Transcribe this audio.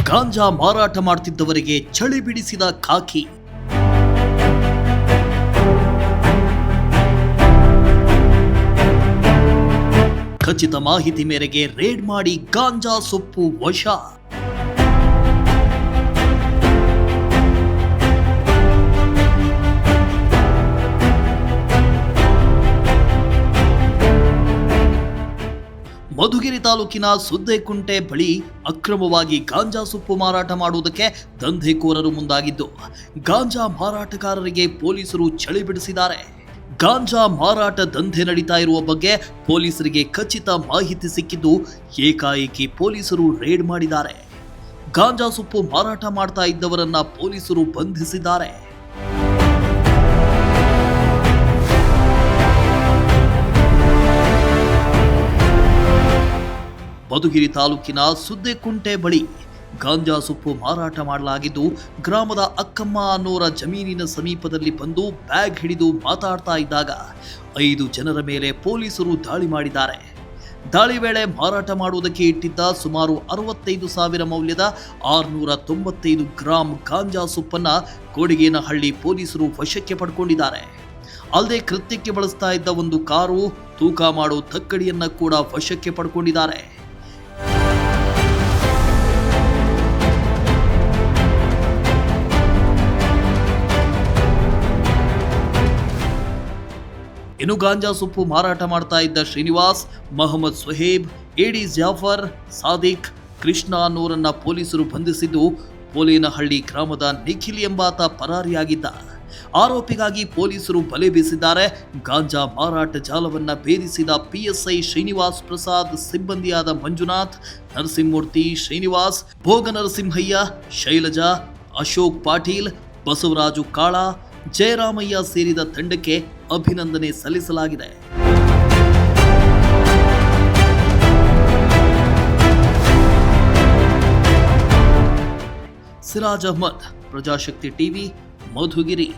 ಗಾಂಜಾ ಮಾರಾಟ ಮಾಡುತ್ತಿದ್ದವರಿಗೆ ಚಳಿ ಬಿಡಿಸಿದ ಖಾಕಿ. ಖಚಿತ ಮಾಹಿತಿ ಮೇರೆಗೆ ರೇಡ್ ಮಾಡಿ ಗಾಂಜಾ ಸೊಪ್ಪು ವಶ. ಮಧುಗಿರಿ ತಾಲೂಕಿನ ಸುದ್ದೇಕುಂಟೆ ಬಳಿ ಅಕ್ರಮವಾಗಿ ಗಾಂಜಾ ಸೊಪ್ಪು ಮಾರಾಟ ಮಾಡುವುದಕ್ಕೆ ದಂಧೆಕೋರರು ಮುಂದಾಗಿದ್ದು, ಗಾಂಜಾ ಮಾರಾಟಗಾರರಿಗೆ ಪೊಲೀಸರು ಚಳಿ ಬಿಡಿಸಿದ್ದಾರೆ. ಗಾಂಜಾ ಮಾರಾಟ ದಂಧೆ ನಡೀತಾ ಇರುವ ಬಗ್ಗೆ ಪೊಲೀಸರಿಗೆ ಖಚಿತ ಮಾಹಿತಿ ಸಿಕ್ಕಿದ್ದು, ಏಕಾಏಕಿ ಪೊಲೀಸರು ರೇಡ್ ಮಾಡಿದ್ದಾರೆ. ಗಾಂಜಾ ಸೊಪ್ಪು ಮಾರಾಟ ಮಾಡ್ತಾ ಇದ್ದವರನ್ನ ಪೊಲೀಸರು ಬಂಧಿಸಿದ್ದಾರೆ. ಮಧುಗಿರಿ ತಾಲೂಕಿನ ಸುದ್ದೇಕುಂಟೆ ಬಳಿ ಗಾಂಜಾ ಸೊಪ್ಪು ಮಾರಾಟ ಮಾಡಲಾಗಿದ್ದು, ಗ್ರಾಮದ ಅಕ್ಕಮ್ಮ ಅನ್ನೋರ ಜಮೀನಿನ ಸಮೀಪದಲ್ಲಿ ಬಂದು ಬ್ಯಾಗ್ ಹಿಡಿದು ಮಾತಾಡ್ತಾ ಇದ್ದಾಗ 5 ಜನರ ಮೇಲೆ ಪೊಲೀಸರು ದಾಳಿ ಮಾಡಿದ್ದಾರೆ. ದಾಳಿ ವೇಳೆ ಮಾರಾಟ ಮಾಡುವುದಕ್ಕೆ ಇಟ್ಟಿದ್ದ ಸುಮಾರು 65,000 ಮೌಲ್ಯದ 695 ಗ್ರಾಂ ಗಾಂಜಾ ಸೊಪ್ಪನ್ನ ಕೋಡಿಗೇನಹಳ್ಳಿ ಪೊಲೀಸರು ವಶಕ್ಕೆ ಪಡ್ಕೊಂಡಿದ್ದಾರೆ. ಅಲ್ಲದೆ ಕೃತ್ಯಕ್ಕೆ ಬಳಸ್ತಾ ಇದ್ದ ಒಂದು ಕಾರು, ತೂಕ ಮಾಡೋ ತಕ್ಕಡಿಯನ್ನ ಕೂಡ ವಶಕ್ಕೆ ಪಡ್ಕೊಂಡಿದ್ದಾರೆ. ಇನ್ನು ಗಾಂಜಾ ಸೊಪ್ಪು ಮಾರಾಟ ಮಾಡ್ತಾ ಇದ್ದ ಶ್ರೀನಿವಾಸ್, ಮೊಹಮ್ಮದ್ ಸುಹೇಬ್, ಎಡಿ ಜಾಫರ್, ಸಾದಿಕ್, ಕೃಷ್ಣ ಅನ್ನೋರನ್ನ ಪೊಲೀಸರು ಬಂಧಿಸಿದ್ದು, ಪೋಲೇನಹಳ್ಳಿ ಗ್ರಾಮದ ನಿಖಿಲ್ ಎಂಬಾತ ಪರಾರಿಯಾಗಿದ್ದ. ಆರೋಪಿಗಾಗಿ ಪೊಲೀಸರು ಬಲೆ ಬೀಸಿದ್ದಾರೆ. ಗಾಂಜಾ ಮಾರಾಟ ಜಾಲವನ್ನ ಭೇದಿಸಿದ ಪಿಎಸ್ಐ ಶ್ರೀನಿವಾಸ್ ಪ್ರಸಾದ್, ಸಿಬ್ಬಂದಿಯಾದ ಮಂಜುನಾಥ್, ನರಸಿಂಹಮೂರ್ತಿ, ಶ್ರೀನಿವಾಸ್, ಭೋಗನರಸಿಂಹಯ್ಯ, ಶೈಲಜಾ, ಅಶೋಕ್ ಪಾಟೀಲ್, ಬಸವರಾಜು ಕಾಳ, ಜಯರಾಮಯ್ಯ ಸೇರಿದ ತಂಡಕ್ಕೆ ಅಭಿನಂದನೆ ಸಲ್ಲಿಸಲಾಗಿದೆ. ಸಿರಾಜ್ ಅಹ್ಮದ್, ಪ್ರಜಾಶಕ್ತಿ ಟಿವಿ, ಮಧುಗಿರಿ.